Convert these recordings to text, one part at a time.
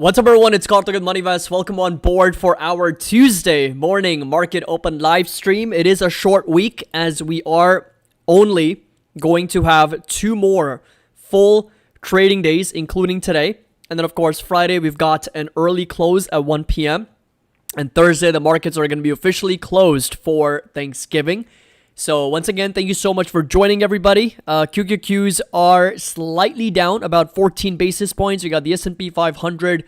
What's up, everyone? It's Karthik with Nevitas. Welcome on board for our Tuesday morning market open live stream. It is a short week as we are only going to have 2 more full trading days, including today. And then, of course, Friday, we've got an early close at 1 p.m. And Thursday, the markets are going to be officially closed for Thanksgiving. So once again, thank you so much for joining, everybody. QQQs are slightly down, about 14 basis points. We got the S&P 500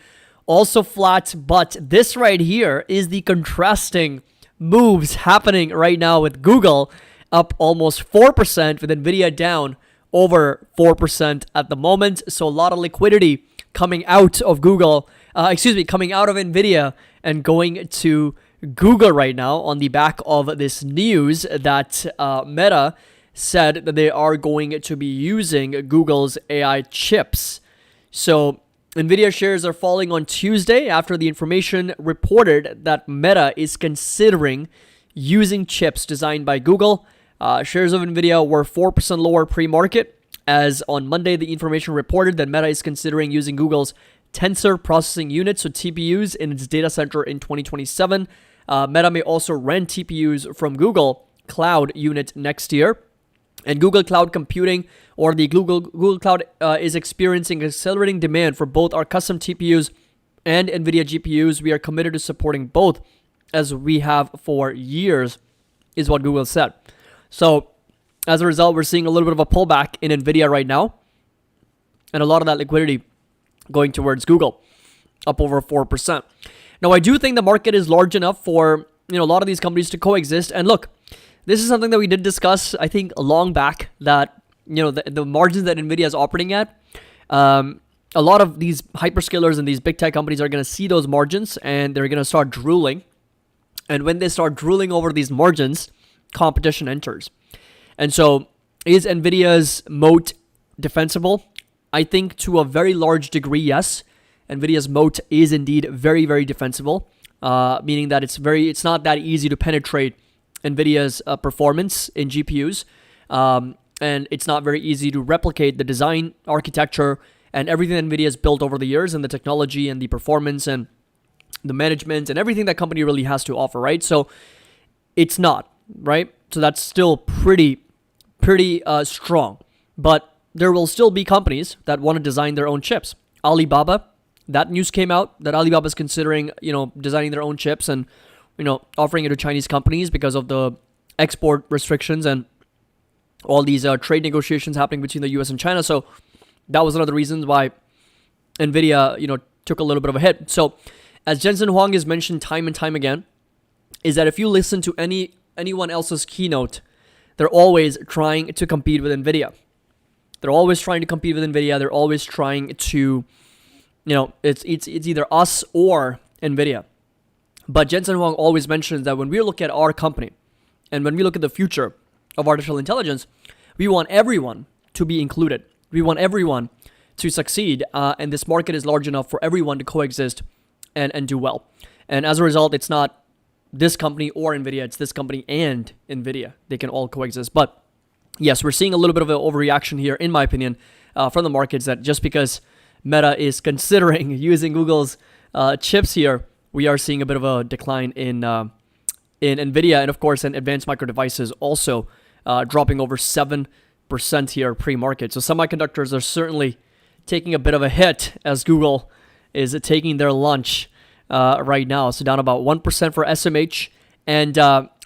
also flat, but this right here is the contrasting moves happening right now with Google up almost 4%, with Nvidia down over 4% at the moment. So a lot of liquidity coming out of coming out of Nvidia and going to Google right now on the back of this news that Meta said that they are going to be using Google's AI chips. So Nvidia shares are falling on Tuesday after the information reported that Meta is considering using chips designed by Google. Shares of Nvidia were 4% lower pre-market, as on Monday the information reported that Meta is considering using Google's Tensor processing units, so TPUs, in its data center in 2027. Meta may also rent TPUs from Google Cloud unit next year. And Google Cloud Computing, or the Google Cloud, is experiencing accelerating demand for both our custom TPUs and NVIDIA GPUs. We are committed to supporting both as we have for years, is what Google said. So as a result, we're seeing a little bit of a pullback in NVIDIA right now, and a lot of that liquidity going towards Google, up over 4%. Now, I do think the market is large enough for a lot of these companies to coexist. And look, this is something that we did discuss, I think, long back, that the margins that Nvidia is operating at, a lot of these hyperscalers and these big tech companies are going to see those margins and they're going to start drooling. And when they start drooling over these margins, competition enters. And so, is Nvidia's moat defensible? I think to a very large degree, yes. Nvidia's moat is indeed very, very defensible, meaning that it's not that easy to penetrate Nvidia's performance in GPUs, and it's not very easy to replicate the design, architecture, and everything that Nvidia has built over the years, and the technology and the performance and the management and everything that company really has to offer, right? So it's not, right? So that's still pretty strong, but there will still be companies that want to design their own chips. Alibaba, that news came out that Alibaba is considering, designing their own chips and, offering it to Chinese companies because of the export restrictions and all these trade negotiations happening between the US and China. So that was another reason why Nvidia, took a little bit of a hit. So as Jensen Huang has mentioned time and time again, is that if you listen to anyone else's keynote, they're always trying to compete with Nvidia. They're always trying to compete with Nvidia. They're always trying to, it's either us or Nvidia. But Jensen Huang always mentions that when we look at our company and when we look at the future of artificial intelligence, we want everyone to be included. We want everyone to succeed. And this market is large enough for everyone to coexist and do well. And as a result, it's not this company or Nvidia. It's this company and Nvidia. They can all coexist. But yes, we're seeing a little bit of an overreaction here, in my opinion, from the markets, that just because Meta is considering using Google's chips here, we are seeing a bit of a decline in Nvidia, and of course in advanced micro devices also dropping over 7% here pre-market. So semiconductors are certainly taking a bit of a hit as Google is taking their lunch right now. So down about 1% for SMH, and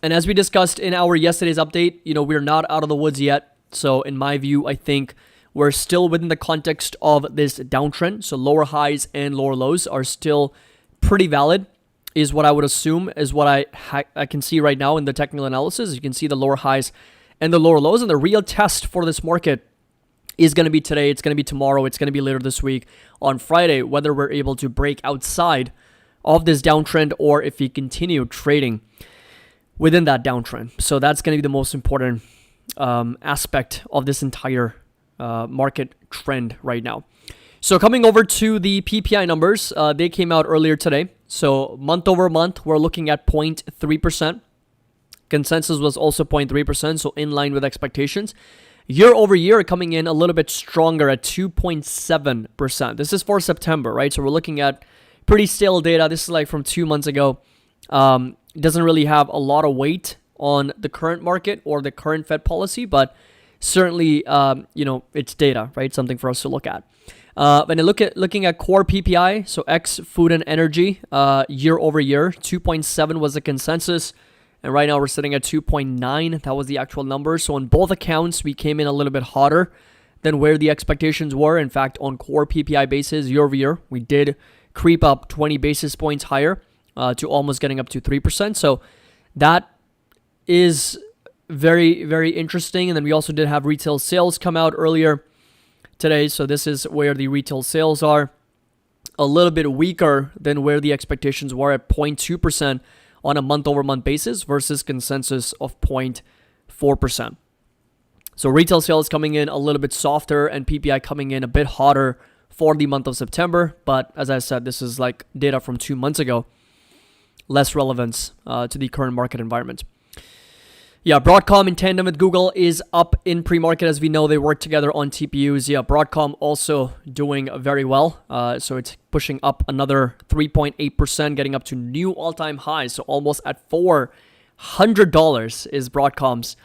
as we discussed in our yesterday's update, we're not out of the woods yet. So in my view, I think we're still within the context of this downtrend. So lower highs and lower lows are still pretty valid, is what I would assume, is what I can see right now in the technical analysis. You can see the lower highs and the lower lows, and the real test for this market is going to be today. It's going to be tomorrow. It's going to be later this week on Friday, whether we're able to break outside of this downtrend or if we continue trading within that downtrend. So that's going to be the most important aspect of this entire market trend right now. So coming over to the PPI numbers, they came out earlier today. So month over month, we're looking at 0.3%. Consensus was also 0.3%, so in line with expectations. Year over year, coming in a little bit stronger at 2.7%. This is for September, right? So we're looking at pretty stale data. This is like from 2 months ago. It doesn't really have a lot of weight on the current market or the current Fed policy, but certainly, it's data, right? Something for us to look at. When I looking at core PPI, so ex food and energy, year over year, 2.7 was the consensus. And right now we're sitting at 2.9. That was the actual number. So on both accounts, we came in a little bit hotter than where the expectations were. In fact, on core PPI basis, year over year, we did creep up 20 basis points higher to almost getting up to 3%. So that is very, very interesting. And then we also did have retail sales come out earlier today. So this is where the retail sales are a little bit weaker than where the expectations were at 0.2% on a month-over-month basis versus consensus of 0.4%. So retail sales coming in a little bit softer and PPI coming in a bit hotter for the month of September. But as I said, this is like data from 2 months ago. Less relevance to the current market environment. Yeah, Broadcom in tandem with Google is up in pre-market. As we know, they work together on TPUs. Yeah, Broadcom also doing very well. So it's pushing up another 3.8%, getting up to new all-time highs. So almost at $400 is Broadcom's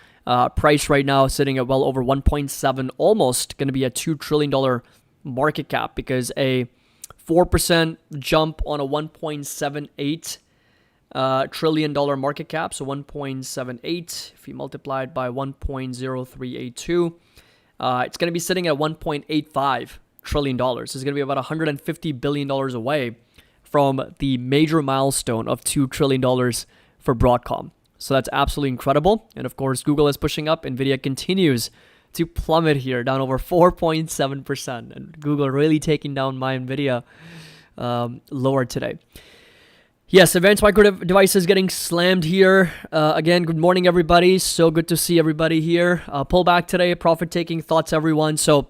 price right now, sitting at well over 1.7, almost going to be a $2 trillion market cap, because a 4% jump on a 1.78 $trillion market cap, so 1.78. If you multiply it by 1.0382, it's going to be sitting at 1.85 trillion dollars. It's going to be about 150 billion dollars away from the major milestone of $2 trillion for Broadcom. So that's absolutely incredible. And of course, Google is pushing up. Nvidia continues to plummet here, down over 4.7%. And Google really taking down my Nvidia lower today. Yes, Advanced Micro Devices getting slammed here. Again, good morning, everybody. So good to see everybody here. Pullback today, profit-taking thoughts, everyone. So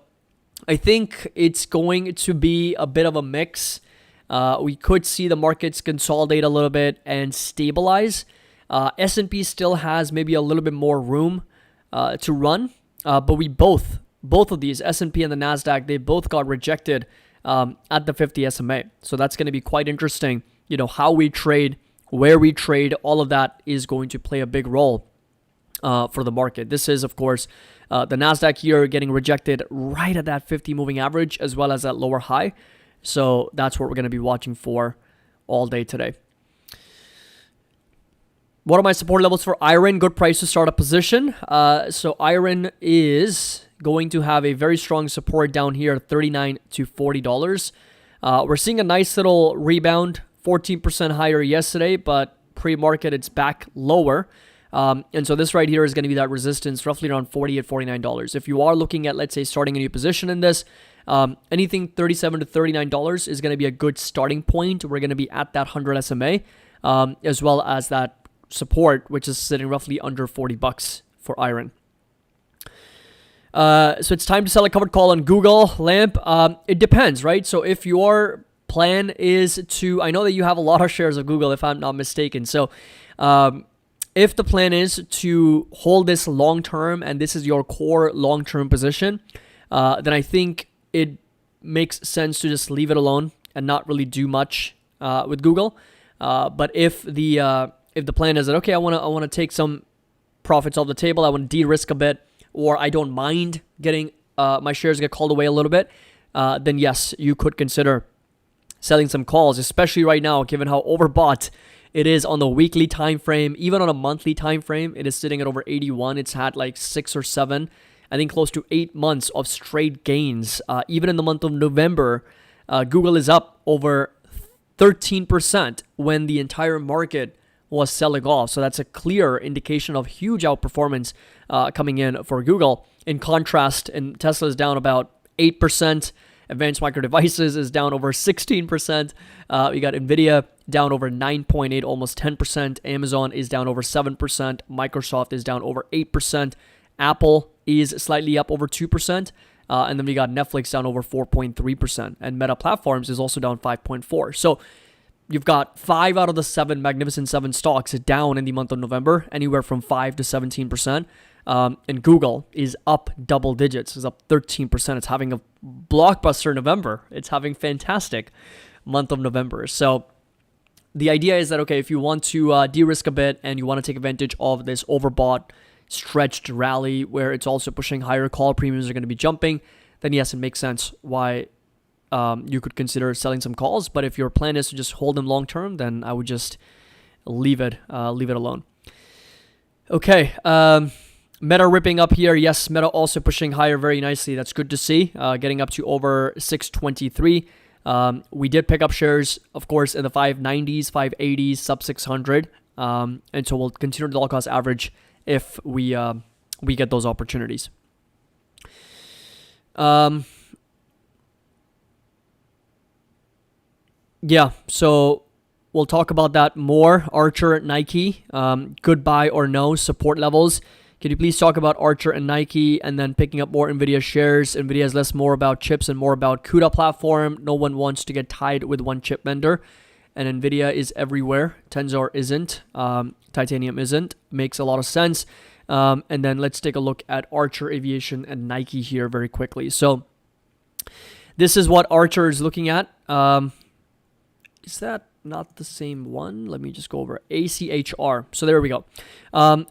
I think it's going to be a bit of a mix. We could see the markets consolidate a little bit and stabilize. S&P still has maybe a little bit more room to run. But we both of these, S&P and the NASDAQ, they both got rejected at the 50 SMA. So that's going to be quite interesting. You know, how we trade, where we trade, all of that is going to play a big role for the market. This is, of course, the NASDAQ here getting rejected right at that 50 moving average, as well as that lower high. So that's what we're going to be watching for all day today. What are my support levels for iron? Good price to start a position. So iron is going to have a very strong support down here, $39 to $40. We're seeing a nice little rebound, 14% higher yesterday, but pre-market it's back lower. And so this right here is going to be that resistance roughly around $48, $49. If you are looking at, let's say, starting a new position in this, anything $37 to $39 is going to be a good starting point. We're going to be at that 100 SMA, as well as that support, which is sitting roughly under $40 for iron. So it's time to sell a covered call on Google Lamp. It depends, right? So if your plan is to, I know that you have a lot of shares of Google, if I'm not mistaken. So if the plan is to hold this long term and this is your core long term position, then I think it makes sense to just leave it alone and not really do much with Google. But if the plan is that, okay, I want to take some profits off the table, I want to de-risk a bit, or I don't mind getting my shares get called away a little bit, then yes, you could consider selling some calls, especially right now, given how overbought it is on the weekly time frame. Even on a monthly time frame, it is sitting at over 81. It's had like 6 or 7, I think close to 8 months of straight gains. Even in the month of November, Google is up over 13% when the entire market was selling off. So that's a clear indication of huge outperformance coming in for Google. In contrast, and Tesla is down about 8%. Advanced Micro Devices is down over 16%. We got Nvidia down over 9.8, almost 10%. Amazon is down over 7%. Microsoft is down over 8%. Apple is slightly up over 2%. And then we got Netflix down over 4.3%. And Meta Platforms is also down 5.4%. So you've got 5 out of the 7 Magnificent 7 stocks down in the month of November, anywhere from 5 to 17%. And Google is up double digits, is up 13%. It's having a blockbuster November. It's having fantastic month of November. So the idea is that, okay, if you want to de-risk a bit and you want to take advantage of this overbought, stretched rally where it's also pushing higher, call premiums are going to be jumping, then yes, it makes sense why you could consider selling some calls. But if your plan is to just hold them long term, then I would just leave it alone. Okay, Meta ripping up here. Yes, Meta also pushing higher very nicely. That's good to see. Getting up to over 623. We did pick up shares, of course, in the 590s, 580s, sub 600. And so we'll continue the dollar cost average if we get those opportunities. Yeah, so we'll talk about that more. Archer, Nike, good buy or no, support levels. Can you please talk about Archer and Nike and then picking up more Nvidia shares? Nvidia is less more about chips and more about CUDA platform. No one wants to get tied with one chip vendor. And Nvidia is everywhere. Tensor isn't. Titanium isn't. Makes a lot of sense. And then let's take a look at Archer, Aviation, and Nike here very quickly. So this is what Archer is looking at. Is that not the same one? Let me just go over ACHR. So there we go.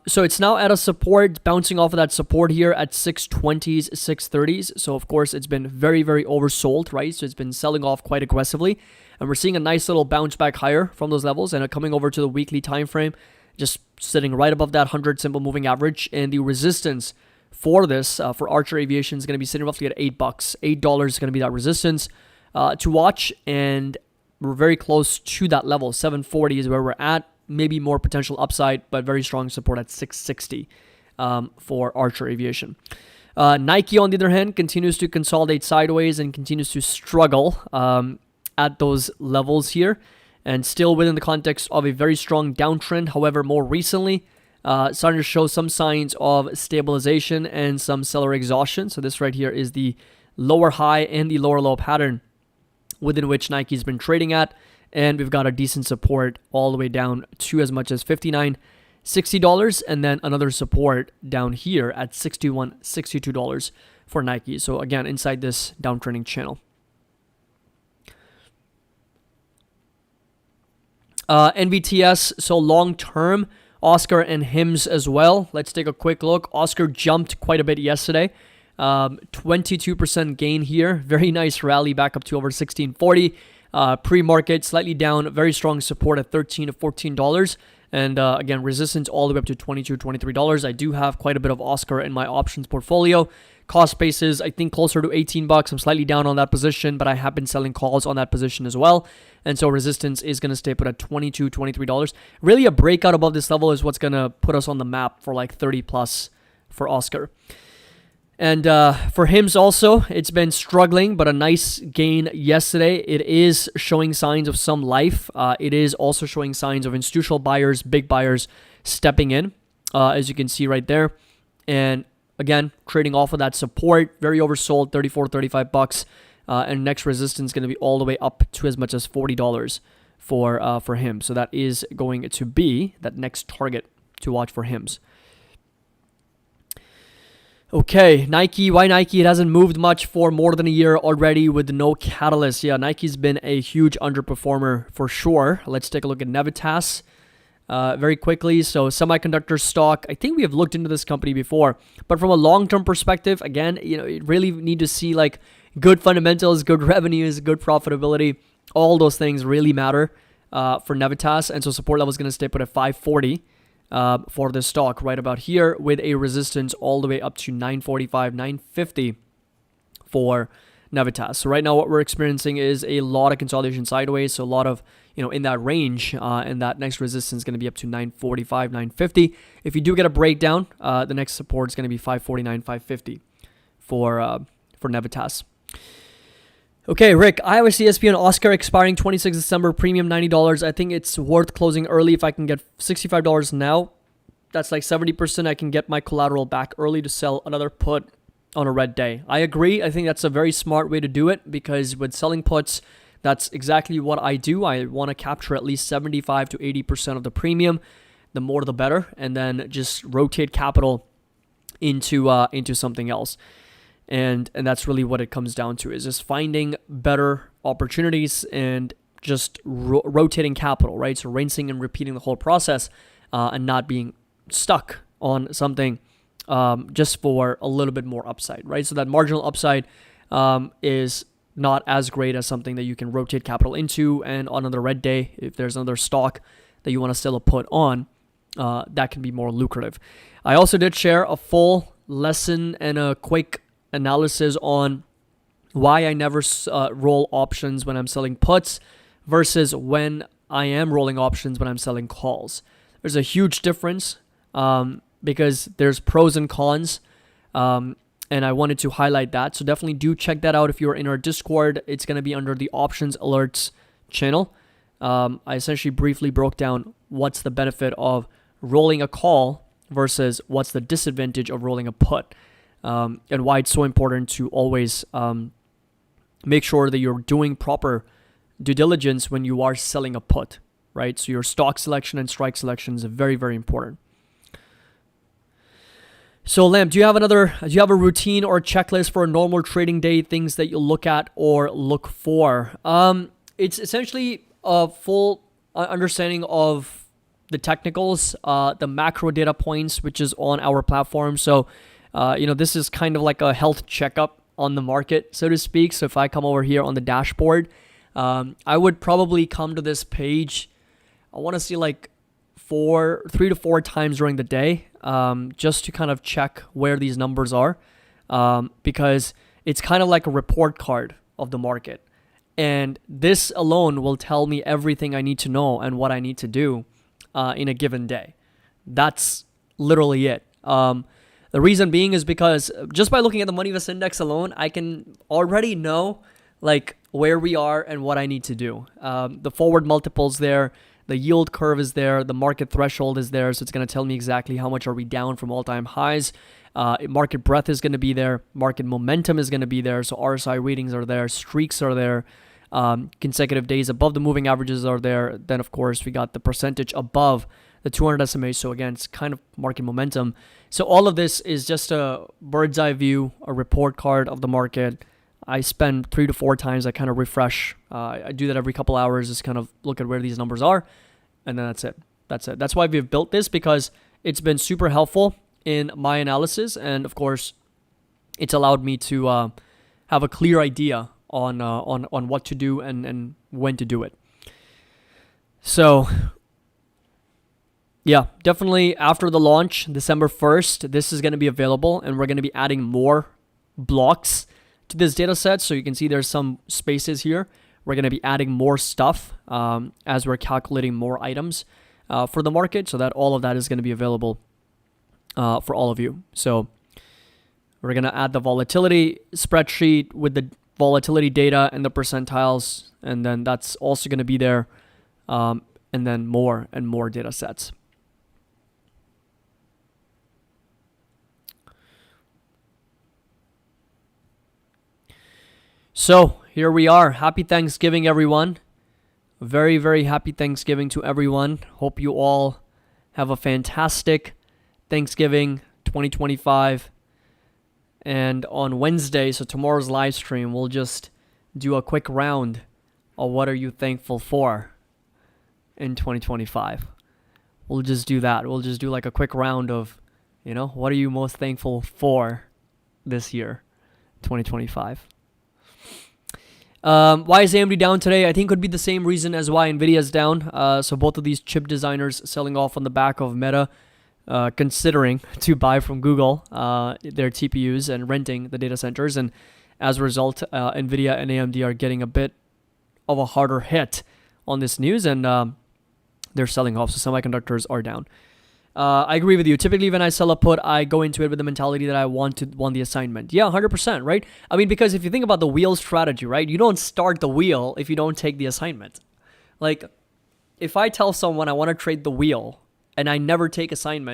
So it's now at a support, bouncing off of that support here at 620s, 630s. So of course it's been very, very oversold, right? So it's been selling off quite aggressively. And we're seeing a nice little bounce back higher from those levels and coming over to the weekly time frame, just sitting right above that 100 simple moving average. And the resistance for this, for Archer Aviation, is going to be sitting roughly at $8. $8 is going to be that resistance to watch. And we're very close to that level. 740 is where we're at. Maybe more potential upside, but very strong support at 660 for Archer Aviation. Nike, on the other hand, continues to consolidate sideways and continues to struggle at those levels here, and still within the context of a very strong downtrend. However, more recently, starting to show some signs of stabilization and some seller exhaustion. So this right here is the lower high and the lower low pattern within which Nike's been trading at, and we've got a decent support all the way down to as much as $59, $60, and then another support down here at $61, $62 for Nike. So again, inside this downtrending channel. NVTS, so long term, Oscar and HIMS as well. Let's take a quick look. Oscar jumped quite a bit yesterday. 22% gain here. Very nice rally back up to over 1640. Pre-market slightly down. Very strong support at $13 to $14. And again, resistance all the way up to $22, $23. I do have quite a bit of Oscar in my options portfolio. Cost basis, I think closer to $18. I'm slightly down on that position, but I have been selling calls on that position as well. And so resistance is going to stay put at $22, $23. Really a breakout above this level is what's going to put us on the map for like 30 plus for Oscar. And for HIMS also, it's been struggling, but a nice gain yesterday. It is showing signs of some life. It is also showing signs of institutional buyers, big buyers stepping in, as you can see right there. And again, trading off of that support, very oversold, $34, $35. And next resistance is going to be all the way up to as much as $40 for him. So that is going to be that next target to watch for HIMS. Okay, Nike. Why Nike? It hasn't moved much for more than a year already with no catalyst. Yeah, Nike's been a huge underperformer for sure. Let's take a look at Nevitas very quickly. So semiconductor stock, I think we have looked into this company before, but from a long-term perspective, again, you really need to see like good fundamentals, good revenues, good profitability. All those things really matter for Nevitas, and so support level is going to stay put at 540. For this stock right about here, with a resistance all the way up to 945, 950 for Nevitas. So right now what we're experiencing is a lot of consolidation sideways, so a lot of, in that range, and that next resistance is going to be up to 945, 950. If you do get a breakdown, the next support is going to be 549, 550 for Nevitas. Okay, Rick, Iowa CSP and Oscar expiring 26 December, premium $90. I think it's worth closing early if I can get $65 now. That's like 70%. I can get my collateral back early to sell another put on a red day. I agree. I think that's a very smart way to do it because with selling puts, that's exactly what I do. I want to capture at least 75 to 80% of the premium. The more, the better. And then just rotate capital into something else. And that's really what it comes down to, is just finding better opportunities and just rotating capital, right? So rinsing and repeating the whole process and not being stuck on something just for a little bit more upside, right? So that marginal upside is not as great as something that you can rotate capital into. And on another red day, if there's another stock that you want to still put on, that can be more lucrative. I also did share a full lesson and a quick analysis on why I never roll options when I'm selling puts versus when I am rolling options when I'm selling calls. There's a huge difference because there's pros and cons, and I wanted to highlight that. So definitely do check that out if you're in our Discord. It's going to be under the options alerts channel. I essentially briefly broke down what's the benefit of rolling a call versus what's the disadvantage of rolling a put, and why it's so important to always make sure that you're doing proper due diligence when you are selling a put, right? So your stock selection and strike selection is very, very important. So Lamp, do you have a routine or checklist for a normal trading day, things that you look at or look for? It's essentially a full understanding of the technicals, the macro data points, which is on our platform. So, this is kind of like a health checkup on the market, so to speak. So if I come over here on the dashboard, I would probably come to this page. I want to see like 3 to 4 times during the day, just to kind of check where these numbers are, because it's kind of like a report card of the market. And this alone will tell me everything I need to know and what I need to do in a given day. That's literally it. The reason being is because just by looking at the Nevitas index alone, I can already know like where we are and what I need to do. The forward multiples there, the yield curve is there, the market threshold is there, so it's going to tell me exactly how much are we down from all-time highs. Market breadth is going to be there, market momentum is going to be there, so RSI readings are there, streaks are there, consecutive days above the moving averages are there. Then of course we got the percentage above the 200 SMA, so again it's kind of market momentum. So all of this is just a bird's eye view, a report card of the market. I spend 3 to 4 times, I kind of refresh. I do that every couple hours, just kind of look at where these numbers are, and then that's it. That's why we've built this, because it's been super helpful in my analysis, and of course it's allowed me to have a clear idea on what to do and when to do it. So yeah, definitely after the launch, December 1st, this is going to be available, and we're going to be adding more blocks to this data set. So you can see there's some spaces here. We're going to be adding more stuff as we're calculating more items for the market, so that all of that is going to be available for all of you. So we're going to add the volatility spreadsheet with the volatility data and the percentiles, and then that's also going to be there, and then more and more data sets. So here we are. Happy Thanksgiving, everyone. Very, very happy Thanksgiving to everyone. Hope you all have a fantastic Thanksgiving 2025. And on Wednesday, so tomorrow's live stream, we'll just do a quick round of what are you thankful for in 2025. We'll just do that. We'll just do like a quick round of, what are you most thankful for this year, 2025. Why is AMD down today? I think could be the same reason as why Nvidia is down. So both of these chip designers selling off on the back of Meta, considering to buy from Google their TPUs and renting the data centers. And as a result, Nvidia and AMD are getting a bit of a harder hit on this news, and they're selling off. So semiconductors are down. I agree with you. Typically, when I sell a put, I go into it with the mentality that I want the assignment. Yeah, 100%, right? I mean, because if you think about the wheel strategy, right? You don't start the wheel if you don't take the assignment. Like, if I tell someone I want to trade the wheel and I never take assignment,